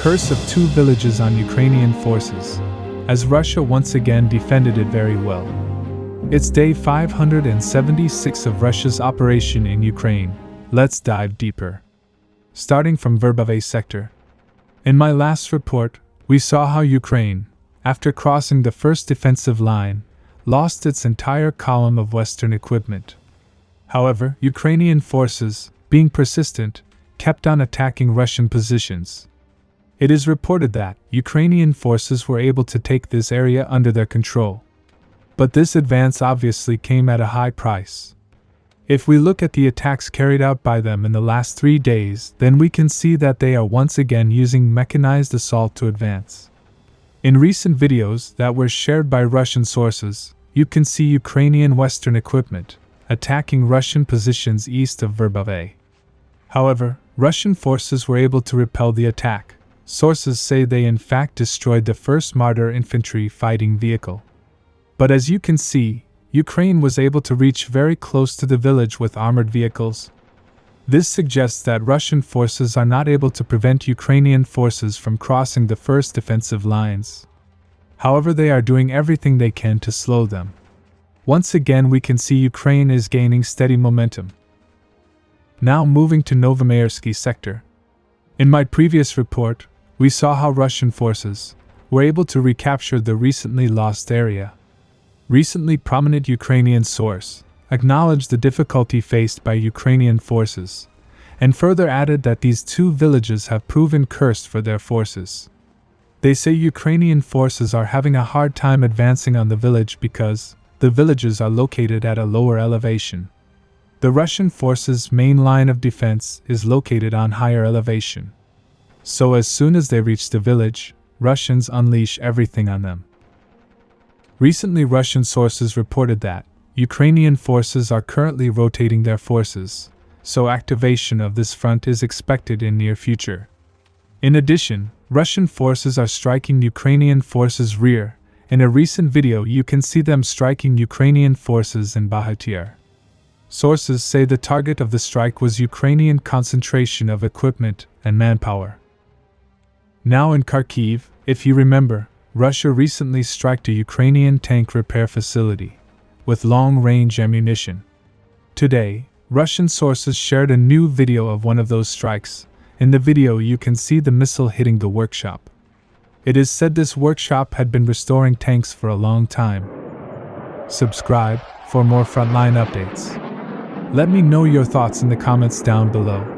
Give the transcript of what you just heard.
curse of two villages on Ukrainian forces, as Russia once again defended it very well. It's day 576 of Russia's operation in Ukraine. Let's dive deeper. Starting from Verb sector. In my last report, we saw how Ukraine, after crossing the first defensive line, lost its entire column of Western equipment. However, Ukrainian forces, being persistent, kept on attacking Russian positions. It is reported that Ukrainian forces were able to take this area under their control. But this advance obviously came at a high price. If we look at the attacks carried out by them in the last 3 days, then we can see that they are once again using mechanized assault to advance. In recent videos that were shared by Russian sources, you can see Ukrainian Western equipment attacking Russian positions east of Verb. However, Russian forces were able to repel the attack. Sources say they in fact destroyed the first Marder infantry fighting vehicle. But as you can see, Ukraine was able to reach very close to the village with armored vehicles. This suggests that Russian forces are not able to prevent Ukrainian forces from crossing the first defensive lines. However, they are doing everything they can to slow them. Once again, we can see Ukraine is gaining steady momentum. Now moving to Novomayersky sector. In my previous report, we saw how Russian forces were able to recapture the recently lost area. Recently prominent Ukrainian source acknowledged the difficulty faced by Ukrainian forces, and further added that these two villages have proven cursed for their forces. They say Ukrainian forces are having a hard time advancing on the village because the villages are located at a lower elevation. The Russian forces' main line of defense is located on higher elevation. So as soon as they reach the village, Russians unleash everything on them. Recently, Russian sources reported that Ukrainian forces are currently rotating their forces, so activation of this front is expected in near future. In addition, Russian forces are striking Ukrainian forces' rear. In a recent video, you can see them striking Ukrainian forces in Bakhmut. Sources say the target of the strike was Ukrainian concentration of equipment and manpower. Now in Kharkiv, if you remember, Russia recently struck a Ukrainian tank repair facility with long-range ammunition. Today, Russian sources shared a new video of one of those strikes. In the video, you can see the missile hitting the workshop. It is said this workshop had been restoring tanks for a long time. Subscribe for more frontline updates. Let me know your thoughts in the comments down below.